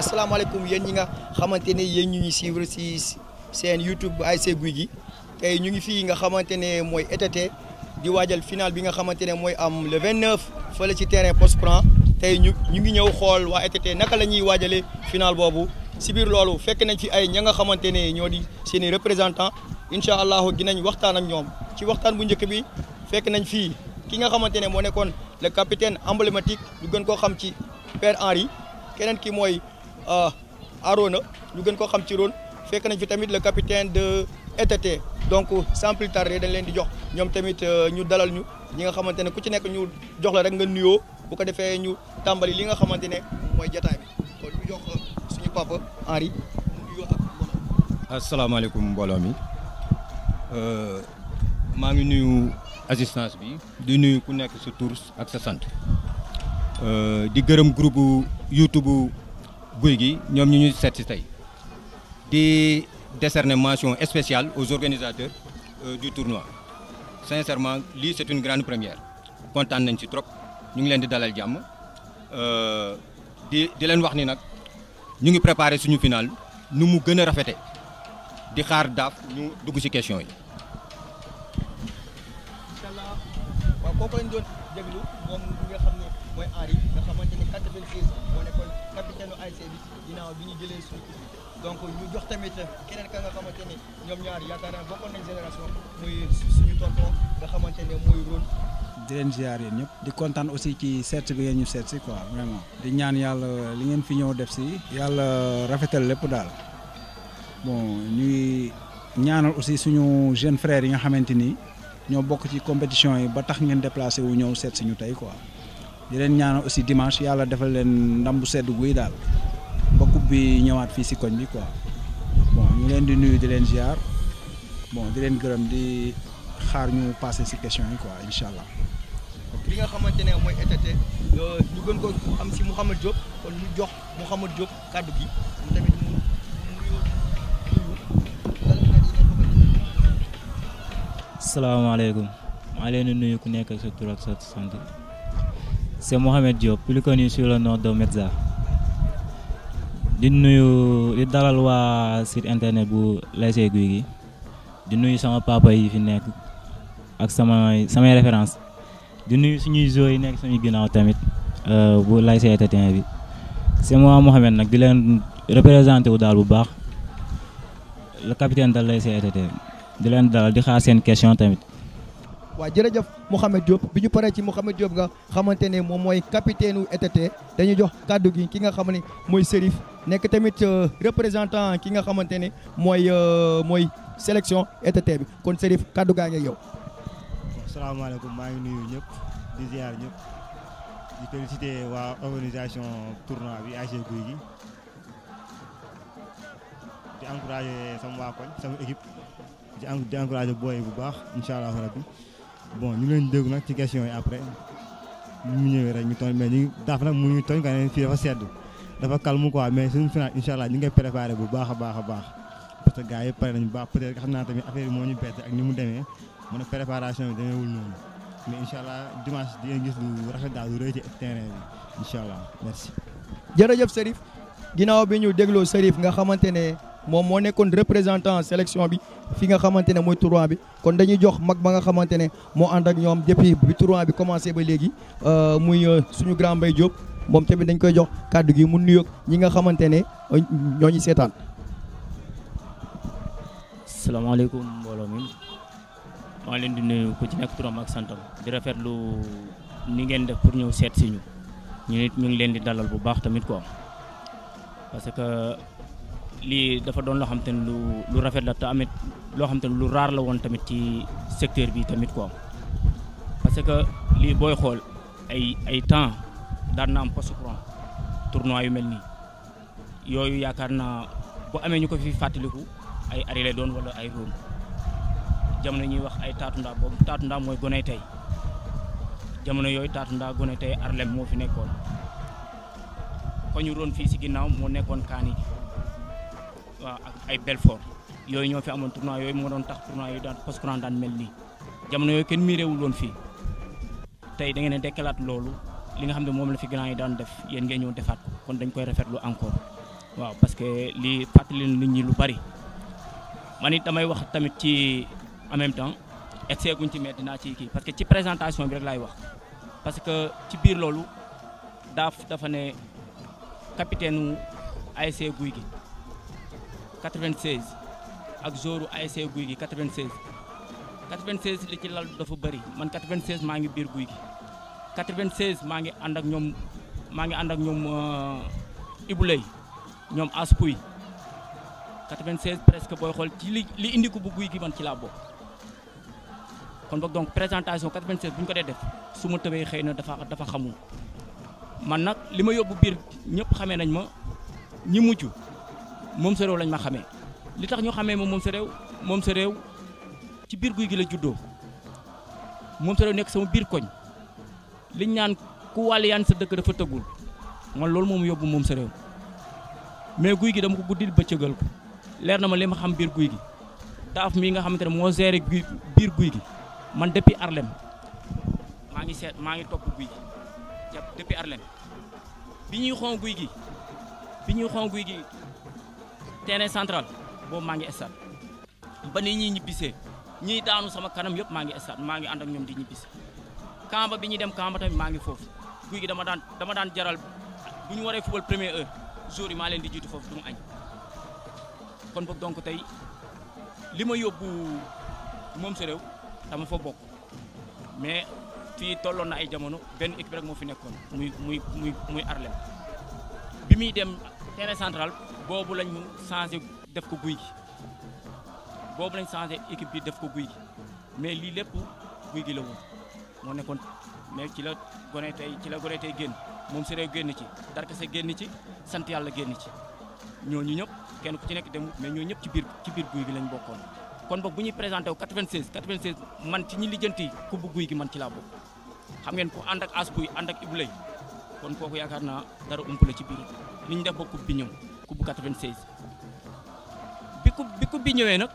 asalaamaaleykum yéen ñi nga xamante ne yéen ñu ngi suivre si seen YouTube ASC Gouy Gui tey ñu ngi fii nga xamante ne mooy ETT di waajal final bi nga xamante ne mooy am le 29 fële ci terrain Poste-Pran tey ñu ngi ñëw xool waa ETT naka la ñuy waajalee final boobu si biir loolu fekk nañ fi ay ña nga xamante ne ñoo di seen i représentant incha allahu dinañ waxtaan ak ñoom ci waxtaan bu njëkk bi fekk nañ fii ki nga xamante ne moo nekkoon le capitaine emblématique ñu gën koo xam ci Père Henri keneen ki mooy Arona ñu gën koo xam ci Ron fekk nañ fi tamit le capitaine de ETT donc sans plus tarder dañ leen di jox ñoom tamit ñu dalal ñu ñi nga xamante ne ku ci nekk ñu jox la rek nga nuyoo bu ko defee ñu tàmbali li nga xamante ne mooy jataay bi kon ñu jox suñu papa Henri mu nuyoo ak mbooloo. asalaamaaleykum mbooloo mi maa ngi nuyu assistance bi di nuyu ku nekk sa tur ak sa sant di gërëm groupe YouTube Gouy Gui ñoom ñu seet si tey di décerner mention spéciale aux organisateurs du tournoi sincèrement lii c'est une grande première kontaan nañ ci trop ñu ngi leen di dalal jàmm di leen wax ni nag ñu ngi préparer suñu final nu mu gën a rafete di xaar daaf ñu dugg ci question yi. waaw kooku lañ doon déglu moom nga xam ne mooy Henri nga xamante ne 96 moo nekkoon capitaine u ASC bi ginnaaw bi ñu jëlee suñu donc ñu jox tamit keneen ka nga xamante ne ñoom ñaar yaakaar naa bokkoon nañ génération muy suñu tonton nga xamante ne mooy Ron. di leen ziar yéen ñëpp di kontaan aussi ci seet bi ngeen ñu seet si quoi vraiment di ñaan yàlla li ngeen fi ñëw def si yàlla rafetal lépp daal bon ñuy ñaanal aussi suñu jeune frères yi nga xamante ni ñoo bokk ci compétition yi ba tax ngeen déplacé wu ñëw seet si ñu tey quoi di leen ñaanal aussi dimanche yàlla defal leen ndam bu sedd guy daal ba coupe bi ñëwaat fii si koñ bi quoi bon ñu leen di nuyu di leen ziar bon di leen gërëm di xaar ñu passé si question yi quoi incha allah. li nga xamante ne mooy ETT ñu gën ko am si Mouhamed Diop kon ñu jox Mouhamed Diop kàddu gi mu tamit mu nuyoo salaamaaleykum maa leen di nuyu ku nekk ak sa tur ak sa sant c'est Mouhamed Diop plus connu sur le nom de Metza di nuyu di dalal waa site internet bu l'ASC Gouy Gui di nuyu sama papa yi fi nekk ak samay référence di nuyu suñuy joueurs yi nekk suñu ginnaaw tamit bu l'ASC ETT bi c'est moi Mouhamed nag di leen représenté wu daal bu baax le capitaine de l'ASC ETT di leen dalal di xaar seen question tamit. waaw jërëjëf Mouhamed Diop bi ñu paree ci Mouhamed Diop nga xamante ne moom mooy capitaine u ETT dañuy jox kàddu gi ki nga xam ne mooy Serif nekk tamit représentant ki nga xamante ne mooy sélection ETT bi kon Serif kàddu gaa ngi yow. asalaamaaleykum maa ngi nuyu ñëpp di ziar ñëpp di féliciter waa organisation tournoi bi ASC Gouy Gui di encourager sama waa koñ sama équipe di encourager booy bu baax incha allah rabbi bon ñu leen dégg nag ci question yi après mu ñëwee rek ñu tooñ mais ñu daaf nag mu ñu tooñ ka ne fii dafa sedd dafa calme quoi mais suñu final incha allah ñu ngi koy préparé bu baax a baax a baax parce que gars yi pare nañu baax peut-être xam naa tamit affaire yi moo ñu bett ak ni mu demee mu ne préparation bi demeewul noonu mais incha allah dimanche di ngeen gis lu rafet daal lu rëy ci terrain bi incha allah merci. jërëjëf Serif ginnaaw bi ñu dégloo Serif nga xamante ne moom moo nekkoon représentant sélection bi fi nga xamante ne mooy tournoi bi kon dañuy jox mag ba nga xamante ne moo ànd ak ñoom depuis bi tournoi bi commencé ba léegi muy suñu grand Mbaye Diop moom tamit dañ koy jox kàddu gi mu nuyoog ñi nga xamante ne ñoo ñu seetaan. salaamaaleykum mbooloo mi maa leen di nuyu ku ci nekk turam ak santam di rafetlu ni ngeen def pour ñëw seet si ñu nit ñu ngi leen di dalal bu baax tamit quoi parce que lii dafa doon loo xam te ne lu rafet la te amit loo xam te ne lu raar la woon tamit ci secteur bi tamit quoi parce que lii booy xool ay temps daan na am Poste-Pran tournoi yu mel nii yooyu yaakaar naa bu amee ñu ko fi fàttaliku ay ari lay doon wala ay Ron jamono ñuy wax ay taatu ndaa boobu taatu ndaa mooy goney tey jamono yooyu taatu ndaa goney tey Arlem moo fi nekkoon ko ñu Ron fii si ginnaaw moo nekkoon kaani ji waaw ak ay Belfort yooyu ñoo fi amoon tournoi yooyu moo doon tax tournoi yooyu daan Poste-Pran daan mel nii jamono yooyu kenn miireewul woon fii tey da ngeen a dekkalaat loolu li nga xam ne moom la fi grand yi daan def yéen ngeen ñëw defaat ko kon dañ koy rafetlu encore waaw parce que lii fàttali nit ñi lu bari man it damay wax tamit ci en même temps excès guñ ci mais dinaa ci kii parce que ci présentation bi rek laay wax parce que ci biir loolu dafa ne capitaine ASC Gouy Gui 96 ak joueur ASC Gouy Gui 96 li ci lal dafa bëri man 96 maa ngi biir Gouy Gui 96 maa ngi ànd ak ñoom Ibulay ñoom Aspuy 96 presque booy xool ci li indi ko bu Gouy Gui man ci laa bokk kon boog donc présentation 96 bu ñu ko dee def su ma tëbee xëy na dafa xamul man nag li ma yóbbu biir ñëpp xamee nañ ma ñi mujj moom sa réew lañ ma xamee li tax ñu xamee moom sa réew ci biir Gouy Gui la juddoo moom sa réew nekk sama biir koñ liñ naan ku wàll yaan sa dëkk dafa tëggul man loolu moom yóbbu moom sa réew mais Gouy Gui dama ko guddil bëccëgal ko leer na ma li ma xam biir Gouy Gui daaf mii nga xamante ne moo géré biir Gouy Gui man depuis Arlem maa ngi topp Gouy Gui depuis Arlem bi ñuy xon Gouy Gui terrain central boobu maa ngi stade ba ni ñuy ñibbisee ñiy daanu sama kanam yëpp maa ngi stade maa ngi ànd ak ñoom di ñibbisi kamba bi ñuy dem kamba tamit maa ngi foofu Gouy Gui dama daan jaral bu ñu waree football première heure jour yi maa leen di jiitu foofu du mu añ kon boog donc tey li ma yóbbu moom sa réew dama fa bokk mais fii tolloon na ay jamono benn équipe rek moo fi nekkoon muy Arlem bi muy dem terrain central boobu lañ mu changé def ko Gouy Gui boobu lañ changé équipe bi def ko Gouy Gui mais lii lépp Gouy Gui la woon moo nekkoon mais ci la gone tey génn moom sa réew génn ci darkase génn ci sant yàlla génn ci ñooñu ñëpp kenn ku ci nekk dem mais ñooñu ñëpp ci biir Gouy Gui lañ bokkoon kon boog bu ñuy présenté wu 96 man ci ñi lijjanti ku bu Gouy Gui man ci laa bokk xam ngeen ko ànd ak Aspuy ànd ak Ibulay kon kooku yaakaar naa dara umpale ci biir li ñu def ba coupe bi ñëw coupe bu 96 bi coupe bi ñëwee nag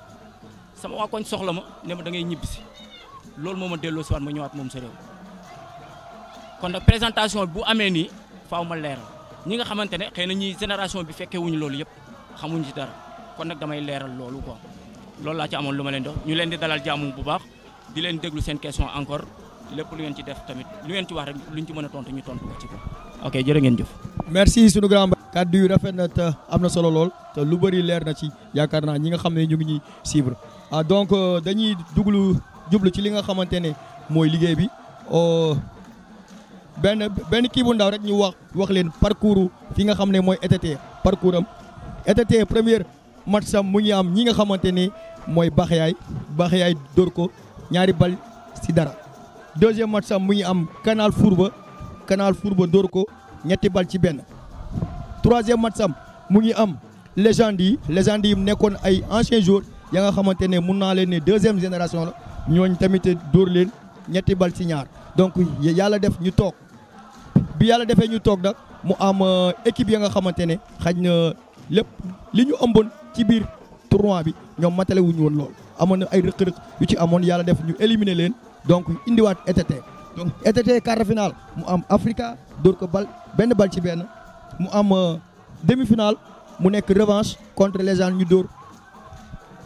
sama waa koñ soxla ma ne ma da ngay ñibbisi loolu moo ma delloo si waat ma ñëwaat moom sa réew kon nag présentation bu amee nii faaw ma leeral ñi nga xamante ne xëy na ñi génération bi fekkee wuñu loolu yëpp xamuñ ci dara kon nag damay leeral loolu quoi loolu laa ci amoon lu ma leen dox ñu leen di dalal jàmm bu baax di leen déglu seen question encore lépp lu ngeen ci def tamit lu ngeen ci wax rek luñ ci mën a tontu ñu tontu ko ci ko ok jërë ngeen jëf. merci sunu grand kàddu yu rafet na te am na solo lool te lu bëri leer na ci yaakaar naa ñi nga xam ne ñu ngi ñuy suivre donc dañuy jublu ci li nga xamante ne mooy liggéey bi benn kii bu ndaw rek ñu wax leen parcours fi nga xam ne mooy ETT parcours am ETT première match sam mu ngi am ñi nga xamante ne mooy Baxyaay dóor ko ñaari bal si dara deuxième match sam mu ngi am Canal Fourba dóor ko ñetti bal ci benn troisième match sam mu ngi am légende yi nekkoon ay anciens joueurs ya nga xamante ne mun naa leen ne deuxième génération la ñooñ tamit dóor leen ñetti bal ci ñaar donc yàlla def ñu toog bi yàlla defee ñu toog nag mu am équipe ya nga xamante ne xaj na lépp li ñu ëmboon ci biir tournoi bi ñoom matale wuñu woon lool amoon na ay rëq-rëq yu ci amoon yàlla def ñu éliminer leen donc indiwaat ETT donc ETT quart de finale mu am Africa dóor ko benn bal ci benn mu am demi-finale mu nekk revanche contre Légende ñu dóor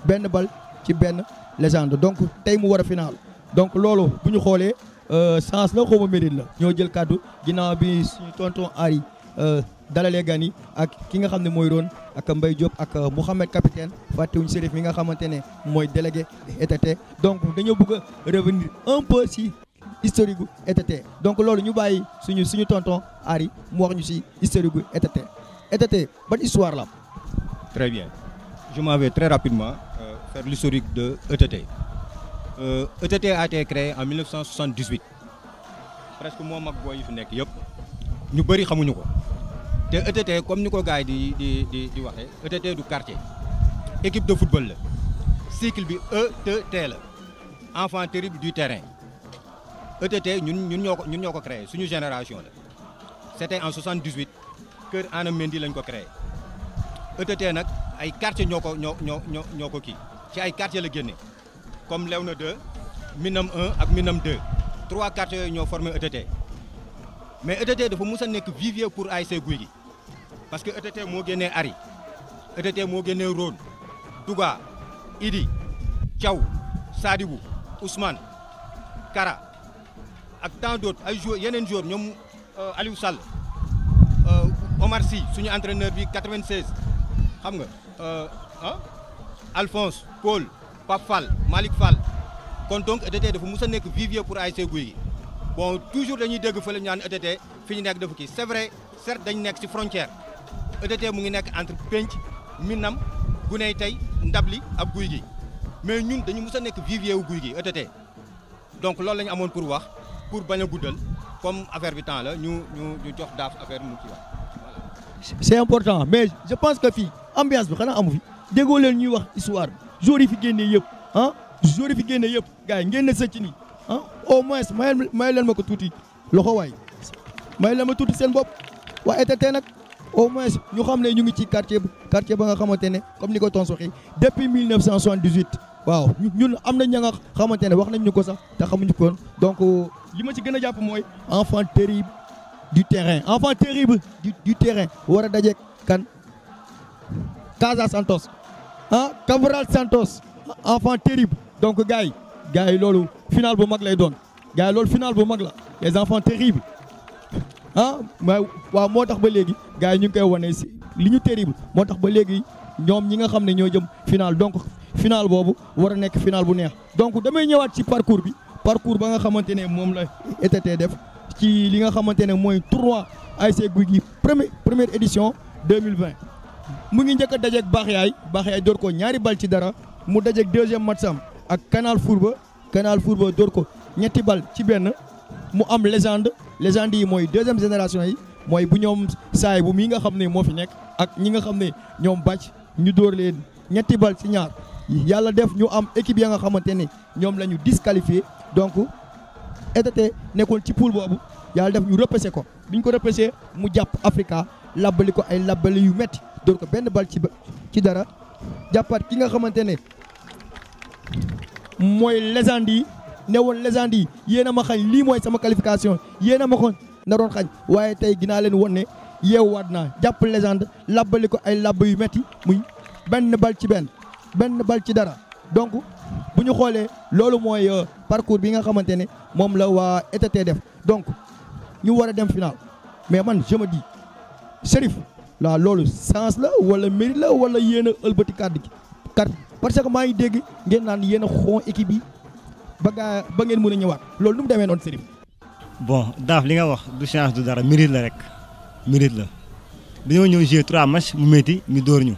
benn bal ci benn Légende donc tey mu war a finale donc loolu bu ñu xoolee chance la xaw ma mérite la ñoo jël kàddu ginnaaw bi suñu tonton Ari dalalee gan yi ak ki nga xam ne mooy Ron ak Mbaye Diop ak Mouhamed capitaine fàttewuñu Serif mi nga xamante ne mooy délégué ETT donc dañoo bëgg a revenir un peu si historique gu ETT donc loolu ñu bàyyi suñu tonton Ari mu wax ñu si historique gu ETT ETT ban histoire la. Très bien. Je m'en vais très rapidement faire l'historique de ETT. ETT a été créé en 1978 presque moom ak booy yi fi nekk yëpp ñu bëri xamuñu ko te ETT comme ni ko gars yi di waxee ETT du quartier équipe de football la cycle bi ETT la enfant terrible du terrain ETT ñun ñoo ko créé suñu génération la c'était en 78 kër Ana Mendy lañ ko créé ETT nag ay quartier ñoo ko kii ci ay quartier la génne comme Léona 2 Minam 1 ak Minam 2 trois quartiers yooyu ñoo formé ETT mais ETT dafa mus a nekk vivier pour ASC Gouy Gui parce que ETT moo génnee Ari ETT moo génnee Rone Douga Idi Thiaw Sadibou Ousmane Kara ak tant d'autres ay joueurs yeneen joueurs ñoom Aliou Sall Omar Sy suñu entraîneur bi 96 xam nga Alphonse Paul Pape Fall Malick Fall kon donc ETT dafa mus a nekk vivier pour ASC Gouye Gui bon toujours dañuy dégg fële ñaan ETT fi ñu nekk dafa kii c'est vrai certes dañu nekk ci frontière ETT mu ngi nekk entre Penc Minam Guney Tey Ndabli ak Gouye Gui mais ñun dañu mus a nekk vivier wu Gouye Gui ETT donc loolu la ñu amoon pour wax pour bañ a guddal comme affaire bi temps la ñu jox daaf affaire mu ci wax voilà. c'est important mais je pense que fii ambiance bi xanaa amu fi déggoo leen ñuy wax histoire bi joueurs yi fi génnee yëpp joueurs yi fi génnee yëpp gars yi ngeen na sëcc nii au moins may leen ma ko tuuti loxo waay may leen ma tuuti seen bopp waa ETT nag au moins ñu xam ne ñu ngi ci quartier ba nga xamante ne comme ni ko Tons waxee depuis 1978 waaw ñun am na ña nga xamante ne wax nañ ñu ko sax te xamuñu ko woon donc li ma ci gën a jàpp mooy enfant terrible du terrain du terrain war a dajeek kan Casa Santos Cabral Santos enfant terrible donc gars yi loolu final bu mag lay doon gars yi loolu final bu mag la les enfants terribles mais waaw moo tax ba léegi gars yi ñu ngi koy wane si li ñu terrible moo tax ba léegi ñoom ñi nga xam ne ñoo jëm final donc final boobu war a nekk final bu neex donc damay ñëwaat ci parcours ba nga xamante ne moom la ETT def ci li nga xamante ne mooy tournoi ASC Gouye Gui première édition 2020 mu ngi njëkk a dajeeg Baax Yaay door ko ñaari bal ci dara mu dajeeg deuxième match am ak Canal Fourba door ko ñetti bal ci benn mu am légende yi mooy deuxième génération yi mooy bu ñoom saay bu mii nga xam ne moo fi nekk ak ñi nga xam ne ñoom bàcc ñu dóor leen ñetti bal ci ñaar yàlla def ñu am équipe ya nga xamante ne ñoom la ñu disqualifié donc ETT nekkoon ci poule boobu yàlla def ñu repêché ko bi ñu ko repêché mu jàpp Africa labbali ko ay labbali yu metti dóor ko benn bal ci dara jàppaat ki nga xamante ne mooy légende yi ne woon légende yi yéen a ma xañ lii mooy sama qualification yéen a ma ko naroon xañ waaye tey ginaa leen won ne yeewaat naa jàpp légende labbali ko ay labb yu metti muy benn bal ci dara donc bu ñu xoolee loolu mooy parcours bi nga xamante ne moom la waa ETT def donc ñu war a dem final mais man je me dis Chérif la loolu chance la wala mérite la wala yéen a ëlbati carte parce que maa ngi dégg ngeen naan yéen a xon équipe yi ba ngeen mën a ñëwaat loolu nu mu demee noonu Chérif. bon daaf li nga wax du chance du dara mérite la rek mérite la dañoo ñëw jouer 3 matchs mu métti ñu dóor ñu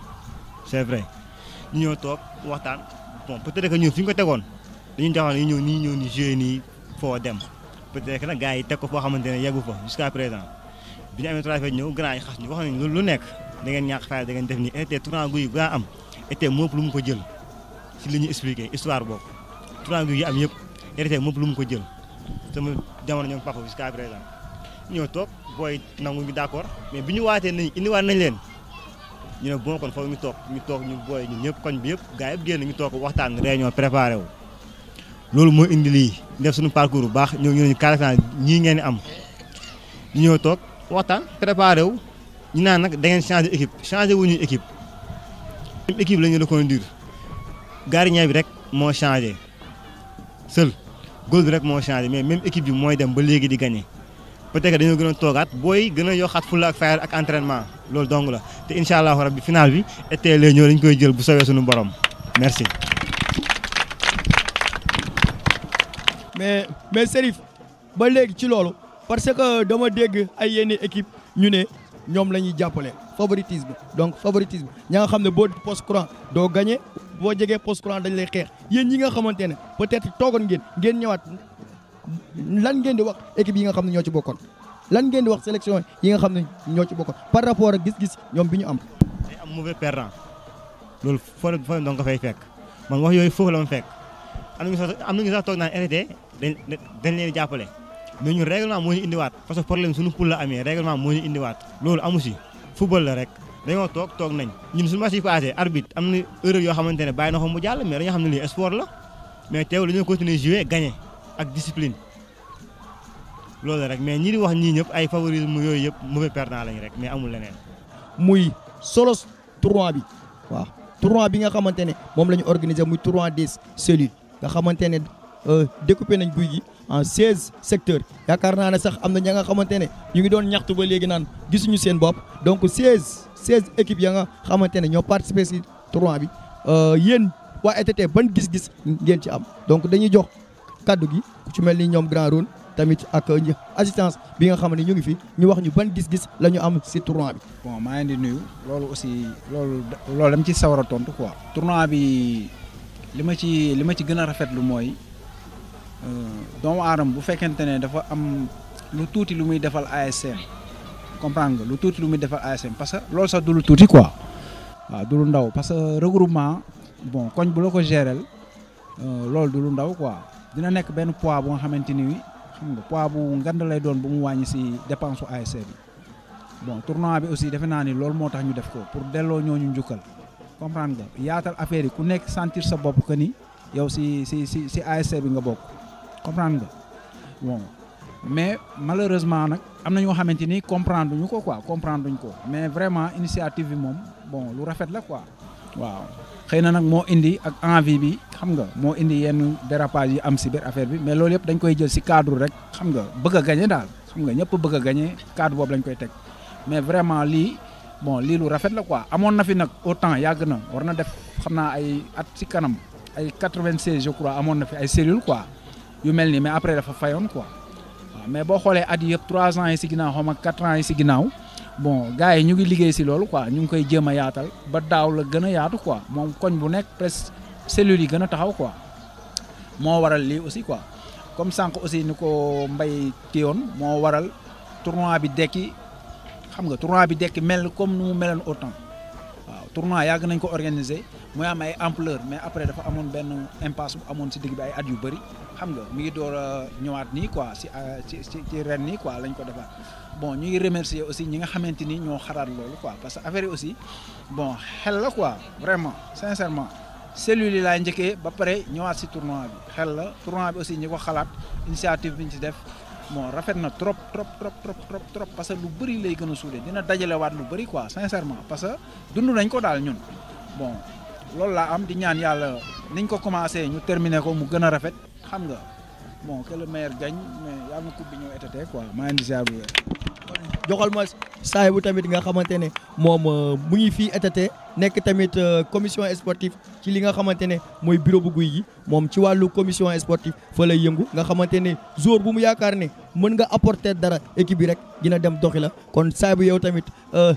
c'est vrai ñu ñëw toog waxtaan bon peut-être que ñun fi ñu ko tegoon dañuy taxaw ne ñu ñëw nii jouer nii foo dem peut-être que nag gars yi teg ko foo xamante ne yeggu fa jusqu'à présent bi ñu amee 3 fête ñëw grand yi xas ñu wax nañ lu nekk da ngeen ñàkk fayda da ngeen def nii ETT tournoi Gouye Gui gaa am ETT moom lu mu ko jël si li ñu expliqué histoire boobu tournoi Gouye Gui am yëpp ETT moom lu mu ko jël sama jamono ñoom papa jusqu'à présent ñoo toog booy nangu ñu d'accord mais bi ñu waatee nañ indiwaat nañ leen ñu ne bon kon foofu ñu toog ñu booy ñun ñëpp koñ bi yëpp gars yëpp génn ñu toog waxtaan réunion préparé wu loolu moo indi lii def suñu parcours bu baax ñëw ñu ne ñu carrément ñii ngeen am ñu ñëw toog waxtaan préparé wu ñu naan nag da ngeen changé équipe changé wu ñu équipe même équipe la ñu reconduire gardien bi rek moo changé seul góol bi rek moo changé mais même équipe bi mooy dem ba léegi di gagné peut-être que dañoo gën a toogaat booy gën a yokkaat fulla ak fayal ak entraînement loolu dong la te incha allahu rabbi final bi ETT lay ñëw dañu koy jël bu sawee suñu borom merci. mais Chérif ba léegi ci loolu parce que dama dégg ay yenn équipe ñu ne ñoom la ñuy jàppale favoritisme ña nga xam ne boo poste courant doo gagné boo jegee poste courant dañ lay xeex yéen ñi nga xamante ne peut-être toogoon ngeen ñëwaat lan ngeen di wax équipe yi nga xam ne ñoo ci bokkoon lan ngeen di wax sélection yi nga xam ne ñoo ci bokkoon par rapport ak gis-gis ñoom bi ñu am. day am mauvais perdant loolu foo donc nga fay fekk man wax yooyu foofu la ma fekk am nañu sax toog naan ETT dañ leen jàppale mais ñun règlement moo ñu indiwaat parce que problème suñu poule la amee règlement moo ñu indiwaat loolu amu si football la rek dañoo toog nañ ñun suñu match yi passé arbitre am na erreur yoo xamante ne bàyyi na ko mu jàll mais dañoo xam ne lii sport la mais teewul dañoo continuer jouer gagner ak discipline loolu rek mais ñi di wax ñii ñëpp ay favoritisme yooyu yëpp mauvais perdant lañ rek mais amul leneen. muy solos tournoi bi waaw tournoi bi nga xamante ne moom la ñu organisé muy tournoi des cellules nga xamante ne découpé nañ Gouy Gui en 16 secteurs yaakaar naa ne sax am na ña nga xamante ne ñu ngi doon ñaxtu ba léegi naan gisuñu seen bopp donc 16 équipes ya nga xamante ne ñoo participé si tournoi bi yéen waa ETT ban gis-gis ngeen ci am donc dañuy jox kaddu gi ku ci mel ni ñoom Grand Rôle tamit ak assistance bi nga xam ne ñu ngi fi ñu wax ñu ban gis-gis la ñu am si tournoi bi. bon maa ngi di nuyu loolu aussi loolu dama ci sawar a tontu quoi. tournoi bi li ma ci gën a rafetlu mooy doomu aadama bu fekkente ne dafa am lu tuuti lu muy defal ASM comprendre nga lu tuuti lu muy defal ASM parce que loolu sax du lu tuuti quoi waaw du lu ndaw parce que regroupement bon koñ bu la ko gérel loolu du lu ndaw quoi dina nekk benn poids bu nga xamante ni xam nga poids bu ngand lay doon bu mu wàññi si dépense su ASC bi bon tournoi bi aussi defe naa ni loolu moo tax ñu def ko pour delloo ñooñu njukkal comprendre nga yaatal affaire yi ku nekk sentir sa bopp que ni yow si ASC bi nga bokk comprendre nga bon mais malheureusement nag am na ñoo xamante ni comprendre duñu ko quoi comprendre duñ ko mais vraiment initiative bi moom bon lu rafet la quoi waaw xëy na nag moo indi ak envie bi xam nga moo indi yenn dérapage yi am si biir affaire bi mais loolu yëpp dañ koy jël si cadre rek xam nga bëgg a gagné daal xam nga ñëpp bëgg a gagné cadre boobu lañ koy teg mais vraiment lii bon lii lu rafet la quoi amoon na fi nag autant yàgg na war na def xam naa ay at si kanam ay 96 je crois amoon na fi ay cellules quoi yu mel nii mais après dafa fayoon quoi waaw mais boo xoolee at yi yëpp 3 ans yi si ginnaaw xaw ma 4 ans yi si ginnaaw bon gars yi ñu ngi liggéey si loolu quoi ñu ngi koy jéem a yaatal ba daaw la gën a yaatu quoi moom koñ bu nekk presque cellules yi gën a taxaw quoi moo waral lii aussi quoi comme sànq aussi ni ko mbay téyoon moo waral tournoi bi dekki xam nga tournoi bi dekki mel comme nu mu meloon autant waaw tournoi yàgg nañ ko organiser muy am ay ampleur mais après dafa amoon benn impasse bu amoon si digg bi ay at yu bëri xam nga mi ngi door a ñëwaat nii quoi ci ren nii quoi lañ ko defaat bon ñu ngi remercier aussi ñi nga xamante ni ñoo xalaat loolu quoi parce que affaire yi aussi bon xel la quoi vraiment sincèrement cellules yi laay njëkkee ba pare ñëwaat si tournoi bi xel la tournoi bi aussi ñi ko xalaat initiative bi ñu si def bon rafet na trop parce que lu bëri lay gën a suude dina dajalewaat lu bëri quoi sincèrement parce que dund nañ ko daal ñun bon loolu laa am di ñaan yàlla niñ ko commencé ñu terminé ko mu gën a rafet xam nga bon que le meilleur gagne mais yàlla na coupe bi ñëw ETT quoi maa ngi di ziar bu wér. joxal ma saay bu tamit nga xamante ne moom mu ngi fii ETT nekk tamit commission sportive ci li nga xamante ne mooy bureau bu Gouy Gui moom ci wàllu commission sportive fa lay yëngu nga xamante ne jour bu mu yaakaar ne mën nga apporter dara équipe bi rek dina dem doxi la kon saay bu yow tamit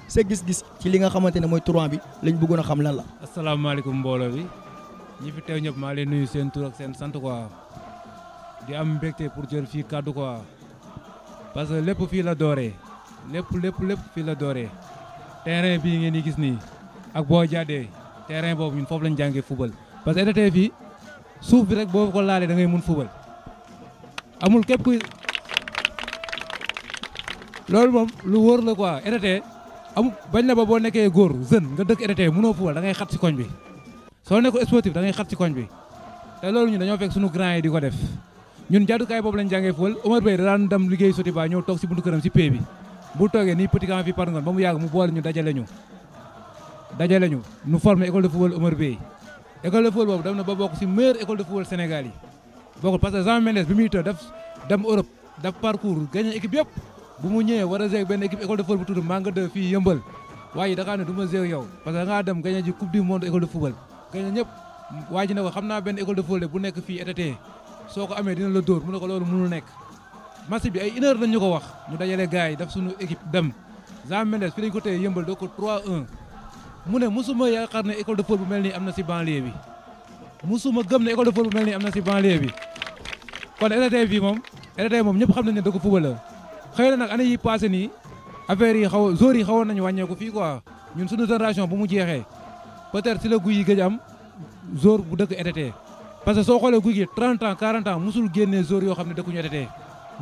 sa gis-gis ci li nga xamante ne mooy tournoi bi lañ bëggoon a xam lan la. asalaamaaleykum mbooloo bi ñi fi teew ñëpp maa leen nuyu seen tur ak seen sant quoi di am mbégte pour jël fii kaddu quoi parce que lépp fii la dooree. lépp fii la dooree terrain bii ngeen di gis nii ak boo jàddee terrain boobu ñun foofu lañ jàngee football parce que ETT fii suuf bi rek boo ko laalee da ngay mun football amul képp kuy loolu moom lu wóor la quoi ETT amul bañ la ba boo nekkee góor jeune nga dëkk ETT mënoo football da ngay xat si koñ bi soo nekkul sportif da ngay xat si koñ bi te loolu ñun dañoo fekk suñu grand yi di ko def ñun jàddukaay boobu lañ jàngee football Omar Bey da daan dem liggéey Sotiba ñëw toog si buntu këram si pay bi bu toogee nii petit camp fii par ngoon ba mu yàgg mu boole ñu dajale ñu formé école de football Omar Bey école de football boobu dem na ba bokk si meilleure école de football Sénégal yi bokkul parce que Jean Mendes bi muy tëdd dem Europe def parcours gagné équipe yëpp bu mu ñëwee war a gérer benn équipe école de football bu tudd Manga 2 fii yëmbal waaye da ngaa ne du ma gérer yow parce que da ngaa dem gagné ji coupe du monde école de football gagné ñëpp waa ji ne ko xam naa benn école de football bu nekk fii ETT soo ko amee dina la dóor mu ne ko loolu mënul nekk match bi ay 1 heure lañ ñu ko wax ñu dajale gars yi def suñu équipe dem Jean Mendes fi lañ ko téye yëmbal doo ko 3-1 mu ne musuma yaakaar ne école de football bu mel nii am na si banlieue bi musuma gëm ne école de football bu mel nii am na si banlieue bi kon ETT bi moom ñëpp xam nañ ne da ko football la xëy na nag année yi passé nii affaire yi joueurs yi xawoon nañu wàññeeku fii quoi ñun suñu génération bu mu jeexee peut-être si la Gouy Gui gëj am joueur bu dëkk ETT parce que soo xoolee Gouy Gui 30 ans 40 ans musul génnee joueurs yoo xam ne dëkkuñu ETT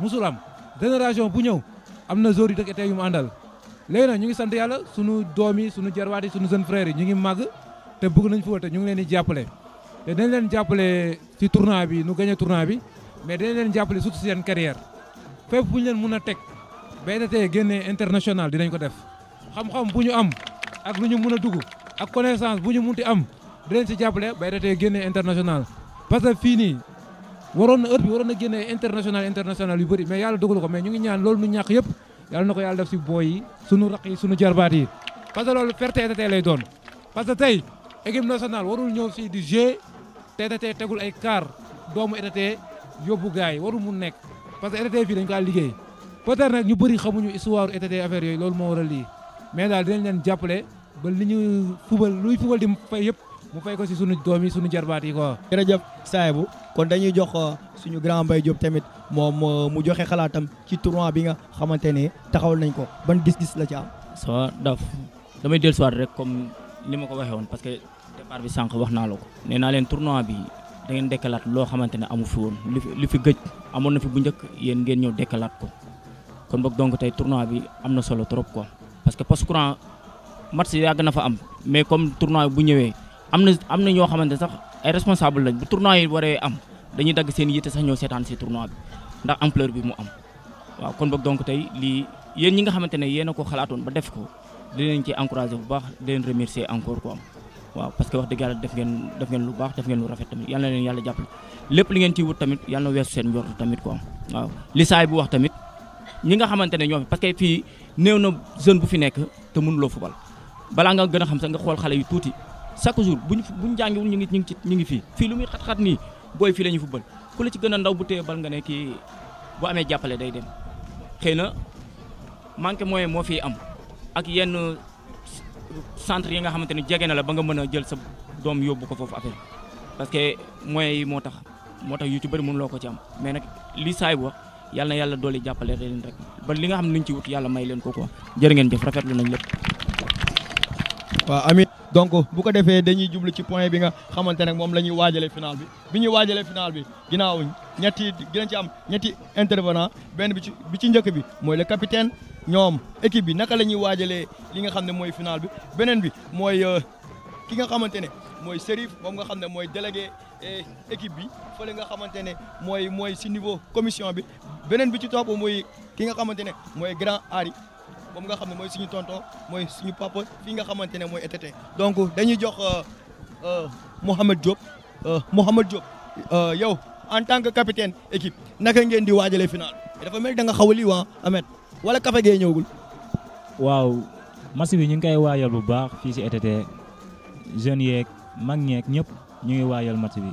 musul am génération bu ñëw am na joueurs yu dëkk ETT yu mu àndal léegi nag ñu ngi sant yàlla sunu doom yi sunu jarwaat yi sunu jeune frères yi ñu ngi màgg te bëgg nañ football te ñu ngi leen di jàppale te dañ leen jàppale ci tournoi bi nu gagné tournoi bi mais dañ leen jàppale surtout seen carrière fépp bu ñu leen mun a teg ba ETT génnee international dinañ ko def xam-xam bu ñu am ak lu ñu mun a dugg ak connaissance bu ñu munti am di leen si jàppale ba ETT génnee international parce que fii nii waroon na heure bi waroon na génnee international yu bëri mais yàlla dogalu ko mais ñu ngi ñaan loolu nu ñàkk yëpp yàlla na ko yàlla def si booy yi sunu raq yi sunu jarbaat yi parce que loolu ferte ETT lay doon parce que tey équipe nationale warul ñëw fii di jouer te ETT tegul ay car doomu ETT yóbbu gars yi warul mun nekk parce que ETT fii dañ kaa liggéey peut-être nag ñu bëri xamuñu histoire ETT affaire yooyu loolu moo waral lii mais daal dinañ leen jàppale ba li ñu luy fubal di fay yëpp mu fay ko si sunu doom yi sunu jarbaat yi quoi. jërëjëf Saïbou kon dañuy jox suñu grand Mbaye Diop tamit moom mu joxe xalaatam ci tournoi bi nga xamante ne taxawal nañ ko ban gis-gis la ci am. ça daf damay dellusiwaat rek comme ni ma ko waxee woon parce que départ bi sànq wax naa la ko. nee naa leen tournoi bi da ngeen dekkalaat loo xamante ne amu fi woon li fi gëj amoon na fi bu njëkk yéen ngeen ñëw dekkalaat ko kon boog donc tey tournoi bi am na solo trop quoi parce que post courant match yàgg na fa am mais comme tournoi bu ñëwee. am na ñoo xamante sax ay responsable lañ bu tournoi yi waree am dañuy dagg seen yitte sax ñëw seetaan si tournoi bi ndax ampleur bi mu am waaw kon boog donc tey lii yéen ñi nga xamante ne yéen a ko xalaatoon ba def ko di leen ci encouragé bu baax di leen remercier encore quoi waaw parce que wax dëgg yàlla def ngeen lu baax def ngeen lu rafet tamit yal na leen yàlla jàppale lépp li ngeen ciy wut tamit yal na weesu seen njort tamit quoi waaw li saay bu wax tamit ñi nga xamante ne ñoo fi parce que fii néew na jeune bu fi nekk te mënuloo fubal balaa nga gën a xam sax nga xool xale yu tuuti chaque jour buñ jàngiwul ñu ngi fii lu muy xat-xat nii booy fii la ñu football ku la ci gën a ndaw bu téye bal nga ne kii bu amee jàppale day dem xëy na manqué moyen moo fii am ak yenn centre yi nga xamante ne jege na la ba nga mën a jël sa doom yóbbu ko foofu affaire parce que moyens yi moo tax yu ci bëri mënuloo ko ci am mais nag li saay bu wax yàlla na yàlla dooli jàppale leen rek ba li nga xam ne ni ñu ci wut yàlla may leen ko quoi jërë ngeen jëf rafetlu nañ lépp. waaw amit donc bu ko defee dañuy jublu ci point bi nga xamante ne moom la ñuy waajalee final bi ñuy waajalee final bi ginnaaw dinañ ci am ñetti intervenant benn bi ci njëkk bi mooy le capitaine ñoom équipe bi naka la ñuy waajalee li nga xam ne mooy final bi beneen bi mooy ki nga xamante ne mooy Serif moom nga xam ne mooy délégué équipe bi fële nga xamante ne mooy si niveau commission bi beneen bi ci topp mooy ki nga xamante ne mooy grand Ari moom nga xam ne mooy suñu tonton mooy suñu papa fii nga xamante ne mooy ETT donc dañuy jox Mouhamed Diop yow en tant que capitaine équipe naka ngeen di waajalee final dafa mel da nga xaw a lii waa Ahmed wala café gee ñëwagul. waaw match bi ñu ngi koy waajal bu baax fii si ETT jeunes yeeg mag ñeeg ñëpp ñu ngi waajal match bi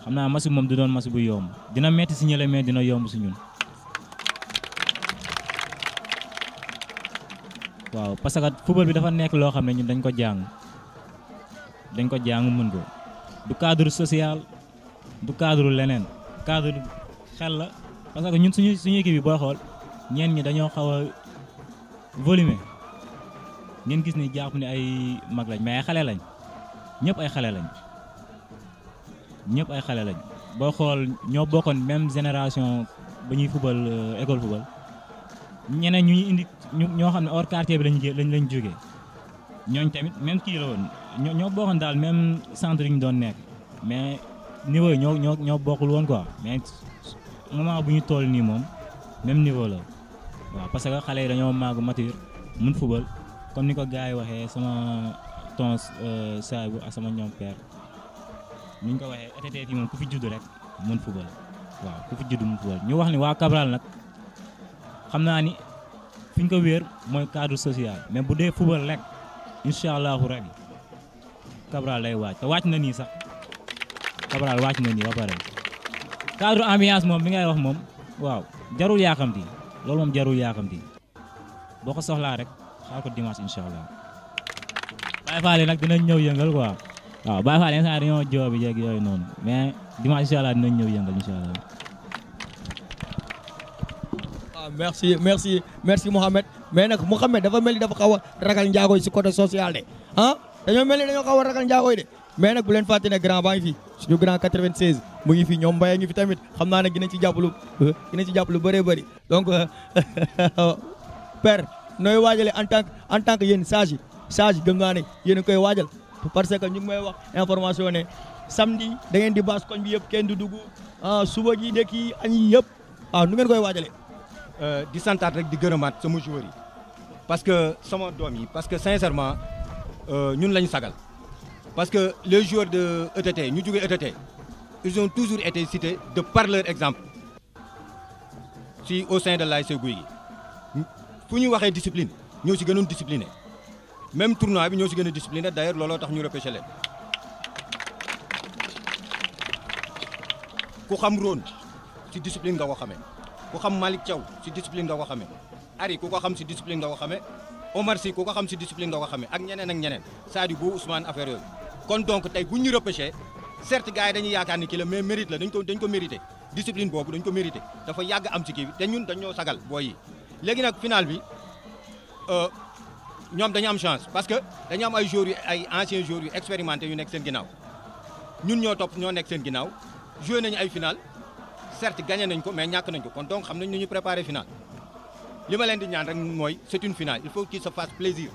xam naa match bi moom du doon match bu yomb dina metti si ñële mais dina yomb si ñun. waaw parce que football bi dafa nekk loo xam ne ñun dañ ko jàng mën ko du cadre social du cadre leneen cadre xel la parce que ñun suñu équipe bi booy xool ñeen ñi dañoo xaw a volume ngeen gis ni jàpp ni ay mag lañ mais ay xale lañ ñëpp ay xale lañ booy xool ñoo bokkoon même génération ba ñuy football école football ñeneen ñu indi ñoo xam ne hors quartier bi lañ jógee ñooñ tamit même kii la woon ñoo bokkoon daal même centre yi ñu doon nekk mais niveau yi ñoo bokkul woon quoi mais moment bu ñu toll nii moom même niveau la waaw parce que xale yi dañoo màgg mature mun football comme ni ko gars yi waxee sama tons Saïbou ak sama ñoom père ni ñu ko waxee ETT yi moom ku fi judd rek mun football waaw ku fi judd mun football ñu wax ni waa Cabral nag xam naa ni fi ñu ko wéer mooy cadre social mais bu dee football rek incha allahu rabi Cabral lay waaj te wàcc na nii sax Cabral wàcc na nii ba pare cadre ambiance moom bi ngay wax moom waaw jarul yaakamti loolu moom jarul yaakamti boo ko soxlaa rek xaar ko dimanche incha allah Baye Fall nag dinañ ñëw yëngal quoi waaw Baye Fall instant dañoo joo bi yeeg yooyu noonu mais dimanche incha allah dinañ ñëw yëngal incha allah. merci Mouhamed mais nag Mouhamed dafa mel ni dafa xaw a ragal njaagoy si côté social de dañoo mel ni dañoo xaw a ragal njaagoy de mais nag bu leen fàtte ne grand baa ngi fi suñu grand 96 mu ngi fi ñoom Mbaye ngi fi tamit xam naa ne dinañ ci jàpp lu bëree bëri donc père nooy waajale en tant que yéen sage gëm naa ne yéen a koy waajal parce que ñu ngi may wax information ne samedi da ngeen di baas koñ bi yëpp kenn du dugg suba gi ndekki añ yi yëpp nu ngeen koy waajalee. di santaat rek di gërëmaat sama joueur yi parce que sama doom yi parce que sincèrement ñun lañ sagal parce que les joueurs de ETT ñu jógee ETT ils ont toujours été cités de par leur exemple si au sein de l'ASC Gouy Gui fu ñu waxee discipline ñoo si gënoon discipliné même tournoi bi ñoo si gën a discipliné d'ailleurs looloo tax ñu repêché leen ku xam Rone si discipline nga ko xamee ku xam Malick Thiaw si discipline nga ko xamee Ari ku ko xam si discipline nga ko xamee Omar Sy ku ko xam si discipline nga ko xamee ak ñeneen Sadio Bou Ousmane affaire yooyu kon donc tey bu ñu repêché certes gars yi dañuy yaakaar ni kii la mais mérite la dañ ko mérité discipline boobu dañ ko mérité dafa yàgg am ci kii bi te ñun dañoo sagal booy yi léegi nag final bi ñoom dañu am chance parce que dañu am ay joueurs yu ay anciens joueurs yu expérimentés yu nekk seen ginnaaw ñun ñoo nekk seen ginnaaw joué nañu ay final certes gagné nañ ko mais ñàkk nañ ko kon donc xam nañ nu ñu préparé final li ma leen di ñaan rek mooy c'est une finale il faut qu'il se fasse plaisir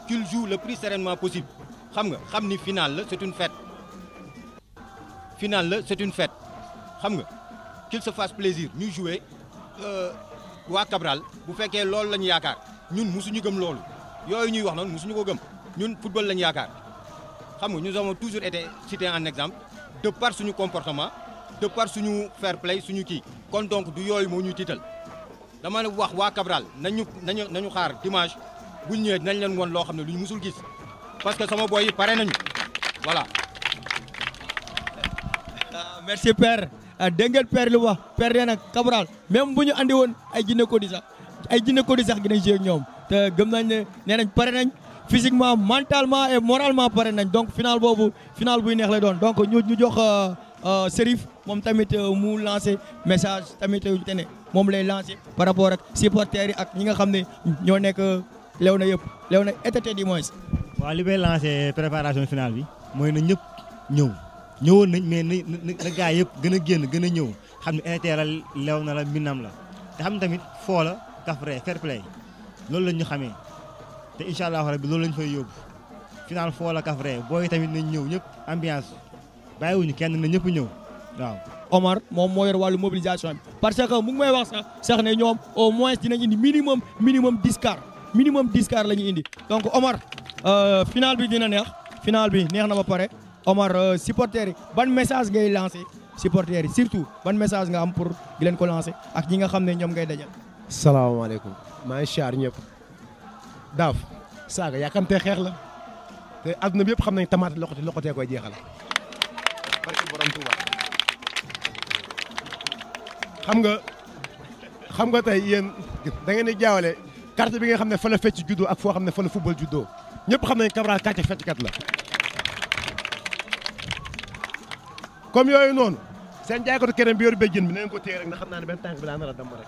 qu'il joue le plus sereinement possible xam ni final la c'est une fête finale la c'est une fête xam nga qu'il se fasse plaisir ñu jouer waa Cabral bu fekkee loolu la ñu yaakaar ñun musuñu gëm loolu yooyu ñuy wax noonu musuñu ko gëm ñun football la ñu yaakaar xam nga nous avons toujours été cités en exemple de par suñu comportement de par suñu fair play suñu kii kon donc du yooyu moo ñuy tiital dama ne wax waa Cabral nañu xaar dimanche bu ñu ñëwee dinañ leen won loo xam ne lu ñu musul gis parce que sama boy yi pare nañu voilà. merci père dégg ngeen père li wax père nee na Cabral même bu ñu andi woon ay Guinée Codi sax dinañ jouer ak ñoom te gëm nañ ne nee nañ pare nañ physiquement mentalement et moralement pare nañ donc final boobu final buy neex lay doon donc ñu jox Serif moom tamit mu lancé message tamit te ne moom lay lancé par rapport ak supporters yi ak ñi nga xam ne ñoo nekk Léona yëpp Léona ETT du moins. waaw li may lancé préparation finale bi mooy na ñëpp ñëwoon nañ mais na gars yëpp gën a génn gën a ñëw xam ne ETT la Léona la Minam la te xam tamit foo la kafre fair play loolu lañ ñu xamee te incha allah rabbi loolu lañ fay yóbbu final foo la kafre booy tamit nañ ñëw ñëpp ambiance bàyyiwuñu kenn na ñëpp ñëw waaw. Omar moom moo yor wàllu mobilisation bi parce que mu ngi may wax sax ne ñoom au moins dinañ indi minimum 10 car la ñuy indi donc Omar final bi dina neex final bi neex na ba pare Omar supporters yi ban message ngay lancé supporters yi surtout ban message nga am pour di leen ko lancé ak ñi nga xam ne ñoom ngay dajal. salaamaaleykum maa ngi siyaar ñëpp daaf saaga yaakamtee xeex la te adduna bi yëpp xam nañ tamaate loxotee koy jeexal barki borom Tuuba xam nga tey yéen da ngeen di jaawale quartier bi nga xam ne fa la fecc juddoo ak foo xam ne fa la football juddoo ñëpp xam nañ Cabral quartier fecckat la comme yooyu noonu seen jaaykatu keneen bi yor béjjën bi na ngeen ko téye rek ndax xam naa ne benn tànk bi daa nar a damm rek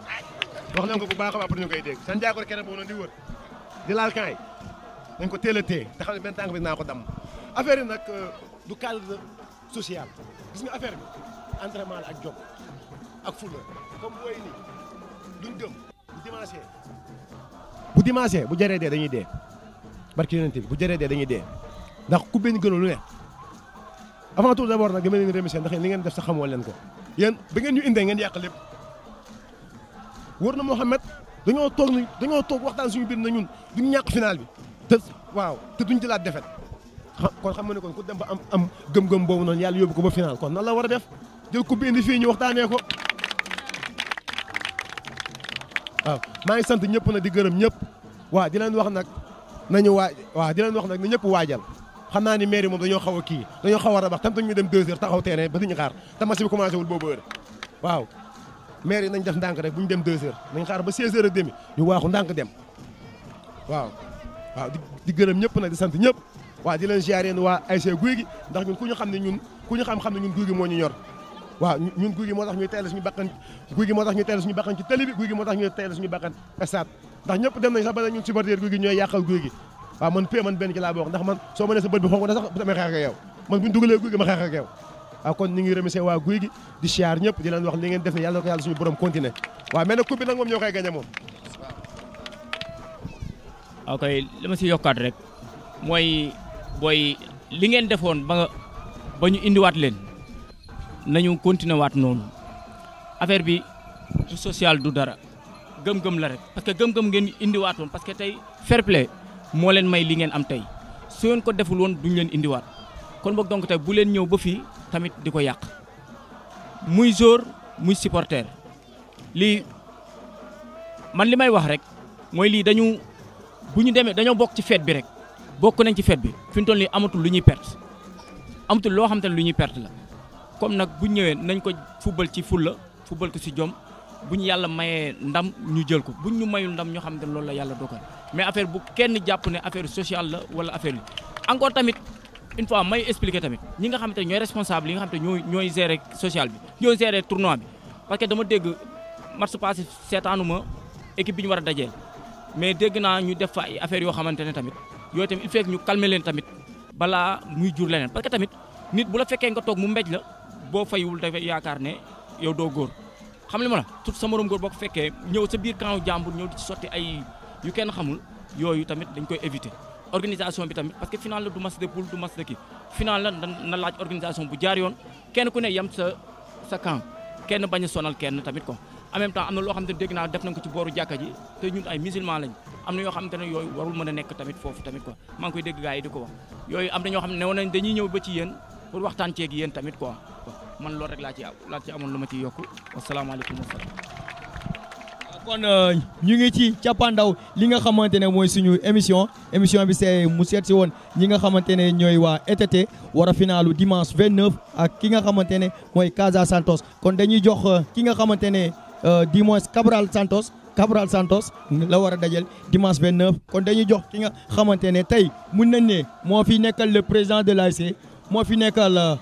wax leen ko bu baax a baax pour ñu koy dégg seen jaaykatu keneen boobu noonu di wër di laal kaay nañ ko teel a téye te xam ne benn tànk bi naa ko damm affaire yi nag du cadre social gis nga affaire bi entraînement la ak jom ak fulla comme booy nii duñ gëm bu dimanche bu jëree dee dañuy dee barki yonent bi bu jëree dee dañuy dee ndax ku benn gënul lu ne avant tout d'abord nag dama leen remercier ndax li ngeen def sa xamoo leen ko yéen ba ngeen ñu indee ngeen yàq lépp wër na Mohamed dañoo toog waxtaan suñu biir na ñun duñ ñàkk final bi te duñ jëlaat defet kon xam nga ne kon ku dem ba am gëm-gëm boobu noonu yàlla yóbbu ko ba final kon nan la war a def jël coupe bi indi fii ñu waxtaanee ko waaw maa ngi sant ñëpp nag di gërëm ñëpp waaw di leen wax nag nañu di leen wax nag na ñëpp waajal xam naa ni mairie moom dañoo xaw a rabax tam dañu dem 2 heures taxaw terrain ba duñu xaar te match bi commencé wul boobu heure waaw mairie nañ def ndànk rek bu ñu dem 2 heures nañ xaar ba 16 heures et demi ñu waaxu ndànk dem waaw di gërëm ñëpp nag di sant ñëpp waaw di leen ziar yéen waa ASC Gouy Gui ndax ñun ku ñu xam ne ñun Gouy Gui moo ñu ñor waaw ñun Gouy Gui moo tax ñuy teel suñu bakkan Gouy Gui moo tax ñuy teel suñu bakkan ci télé bi Gouy Gui moo tax ñuy teel suñu bakkan stade ndax ñëpp dem nañ sax ba ñun supporter Gouy Gui ñooy yàqal Gouy Gui waaw man man benn ci laa bokk ndax man soo ma nee sa bët bi xonk na sax damay xeex ak yow man bu ñu dugalee Gouy Gui ma xeex ak yow waaw kon ñu ngi remercier waa Gouy Gui di siyaar ñëpp di leen wax li ngeen def ne yàlla na ko yàlla suñu borom continuer waaw mais nag coupe bi nag moom ñoo koy gagné moom ok li ma si yokkaat rek mooy booy li ngeen defoon ba ñu indiwaat leen nañu continuer waat noonu affaire bi du social du dara gëm-gëm la rek parce que gëm-gëm ngeen indiwaatoon parce que tey fair play moo leen may li ngeen am tey su ngeen ko deful woon duñ leen indiwaat kon boog donc tey bu leen ñëw ba fii tamit di ko yàq muy joueur muy supporter lii man li may wax rek mooy lii bu ñu demee dañoo bokk ci fête bi rek bokk nañ ci fête bi fi mu toll nii amatul lu ñuy perte amatul loo xam te ne lu ñuy perte la comme nag bu ñu ñëwee nañ ko football ci fulla football ko ci jom bu ñu yàlla mayee ndam ñu jël ko bu ñu mayul ndam ñoo xam ne loolu la yàlla dogal mais affaire bu kenn jàpp ne affaire sociale la wala affaire yi encore tamit une fois may expliquer tamit ñi nga xam te ñooy responsable yi nga xam te ñooy gérer social bi ñooy gérer tournoi bi parce que dama dégg match passé seetaanuma équipe bi ñu war a dajeel mais dégg naa ñu def fa ay affaires yoo xamante ne tamit yooyu tamit il faut que ñu calmer leen tamit balaa muy jur leneen parce que tamit nit bu la fekkee nga toog mu mbéj la boo faywul dafay yaakaar ne yow doo góor xam li ma la tout sa morom góor boo ko fekkee ñëw sa biir camp jàmbur ñëw di ci sotti ay yu kenn xamul yooyu tamit dañ koy éviter organisation bi tamit parce que final la du match de poule du match de kii final la na laaj organisation bu jaar yoon kenn ku ne yem sa camp kenn bañ a sonal kenn tamit ko en même temps am na loo xam ne dégg naa def nañ ko ci booru jàkka ji te ñun ay musulman lañ am na yoo xam ne yooyu warul mën a nekk tamit foofu tamit quoi maa ngi koy dégg gars yi di ko wax yooyu am na ñoo xam ne newoon nañ dañuy ñëw ba ci yéen pour waxtaan ceeg yéen tamit quoi man loolu rek laa ci amoon lu ma ciy yokku wasalaamaaleykum wa salaam. kon ñu ngi ci cappaandaw li nga xamante ne mooy suñu émission bi c'est mu seet si woon ñi nga xamante ne ñooy waa ETT war a finalu dimanche 29 ak ki nga xamante ne mooy Casa Santos kon dañuy jox ki nga xamante ne du moins Cabral Santos la war a dajal dimanche 29 kon dañuy jox ki nga xamante ne tey mun nañ ne moo fi nekkal le président de l'ASC moo fi nekkal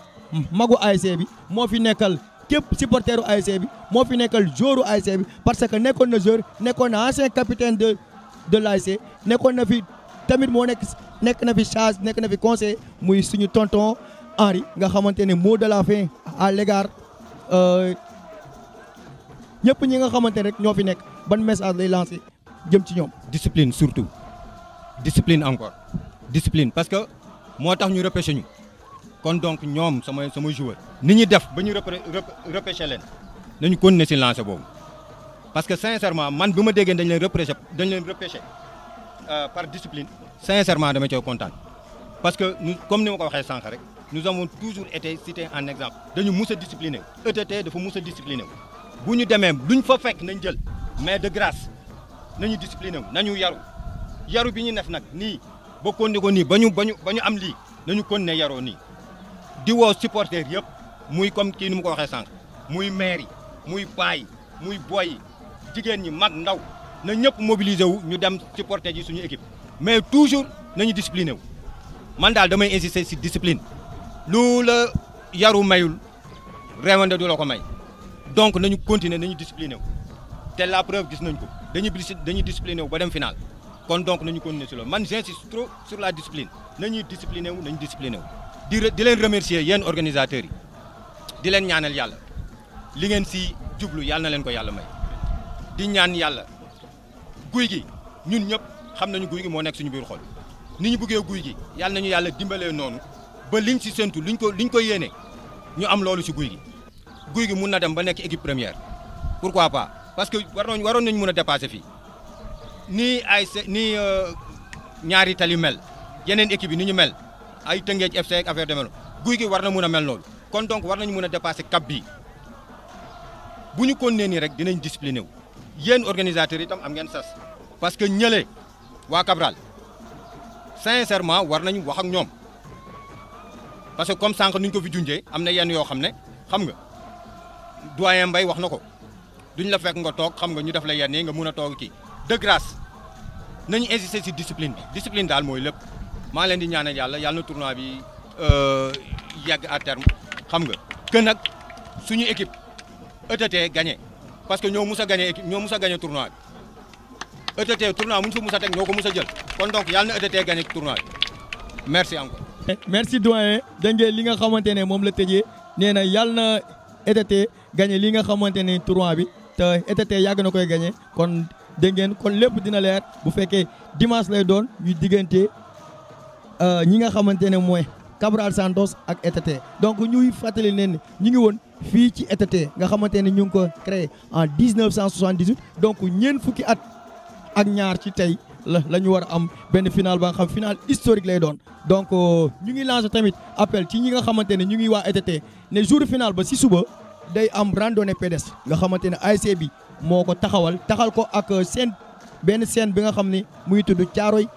magu ASC bi moo fi nekkal képp supporteru ASC bi moo fi nekkal joueur ASC bi parce que nekkoon na joueur nekkoon na ancien capitaine de l'ASC nekkoon na fi tamit moo nekk na fi charge nekk na fi conseil muy suñu tonton Henri nga xamante ne mot de la fin à l'égard ñëpp ñi nga xamante ne rek ñoo fi nekk ban message lay lancé jëm ci ñoom. discipline surtout discipline encore discipline parce que moo tax ñu repêché ñu kon donc ñoom sama joueur ni ñuy def ba ñu repêché leen nañu continuer si lancé boobu parce que sincèrement man bi ma déggee dañ leen repêché par discipline sincèrement dama cee kontaan parce que comme ni ma ko waxee sànq rek nous avons toujours été cités en exemple dañu mus a discipliné ETT dafa mus a discipliné bu ñu demee luñ fa fekk nañ jël mais de grâce nañu discipliné nañu yaru bi ñu def nag nii ba continuer ko nii ba ñu am lii nañu continuer yaroo nii di woo supporter yëpp muy comme kii ni mu ko waxee sànq muy maire yi muy paa yi muy boy yi jigéen ñi mag ndaw na ñëpp mobiliser wu ñu dem supporter ji suñu équipe mais toujours nañu discipliné wu man daal damay insister si discipline lu la yaru mayul réewande du la ko may donc nañu continuer nañu discipliné wu te la preuve gis nañ ko dañuy discipliné wu ba dem final kon donc nañu continuer si loolu man j'insiste trop sur la discipline nañu discipliné wu di leen remercier yéen organisateurs yi di leen ñaanal yàlla li ngeen si jublu yàlla na leen ko yàlla may di ñaan yàlla guy gi ñun ñëpp xam nañu guy gi moo nekk suñu biir xol ni ñu bëggee guy gi yàlla nañu yàlla dimbalee noonu ba liñ si séntu liñ ko yéene ñu am loolu si guy gi mun na dem ba nekk équipe première pourquoi pas parce que waroon nañu mën a dépasser fii nii nii ñaari tali mel yeneen équipe yi ni ñu mel ay Tëngéej FC ak affaire demee guy gi war na mun a mel loolu kon donc war nañu mën a dépasser cap bii bu ñu continuer nii rek dinañ discipliné wu yéen organisateurs itam am ngeen sas parce que ñële waa Cabral sincèrement war nañu wax ak ñoom parce que comme sànq nuñ ko fi junjee am na yenn yoo xam ne xam nga doyen Mbaye wax na ko duñ la fekk nga toog xam nga ñu def la yenn yi nga mun a toog kii de grâce nañu insister ci discipline daal mooy lépp maa leen di ñaanal yàlla na tournoi bi yegg à terme xam nga que nag suñu équipe ETT gagné parce que ñoo mus a gagné tournoi bi ETT tournoi muñ fa mus a teg ñoo ko mus a jël kon donc yàlla na ETT gagné tournoi bi merci encore. merci doyen dégg ngeen li nga xamante ne moom la tëjee nee na yàlla na ETT gagné li nga xamante ne tournoi bi te ETT yàgg na koy gagné kon dégg ngeen kon lépp dina leer bu fekkee dimanche lay doon ñu diggante ñi nga xamante ne mooy Cabral Santos ak ETT donc ñuy fàttali leen ñu ngi woon fii ci ETT nga xamante ne ñu ngi ko créé en 1978 donc ñeent fukki at ak ñaar ci tey la ñu war a am benn final ba nga xam final historique lay doon donc ñu ngi lancé tamit appel ci ñi nga xamante ne ñu ngi waa ETT ne jour final ba si suba day am randonnée pédestre nga xamante ne ASC bi moo ko taxal ko ak benn scène bi nga xam ne mu ngi tudd Thiaroye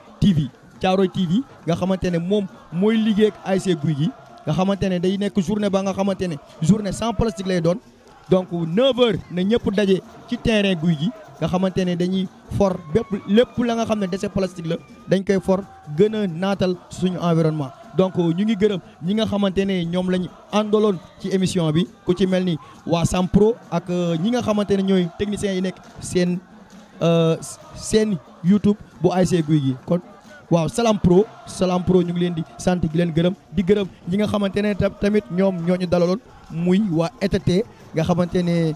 TV nga xamante ne moom mooy liggéey ak ASC Gouy Gui nga xamante ne day nekk journée ba nga xamante ne journée sans plastique lay doon donc 9h na ñëpp daje ci terrain Gouy Gui nga xamante ne dañuy for lépp la nga xam ne déchet plastique la dañ koy for gën a naatal suñu environnement donc ñu ngi gërëm ñi nga xamante ne ñoom lañu àndaloon ci émission bi ku ci mel ni waa Sampro ak ñi nga xamante ne ñooy techniciens yi nekk seen YouTube bu ASC Gouy Gui kon waaw Salam Pro ñu ngi leen di sant di leen gërëm di gërëm ñi nga xamante ne tamit ñoom ñoo ñu dalaloon muy waa ETT nga xamante ne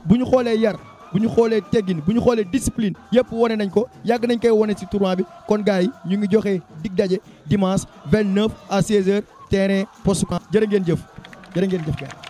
bu ñu xoolee yar bu ñu xoolee teggin bu ñu xoolee discipline yëpp wane nañ ko yàgg nañ koy wane ci tournoi bi kon gars yi ñu ngi joxe dig daje dimanche 29 à 16h terrain poste camp jërë ngeen jëf gars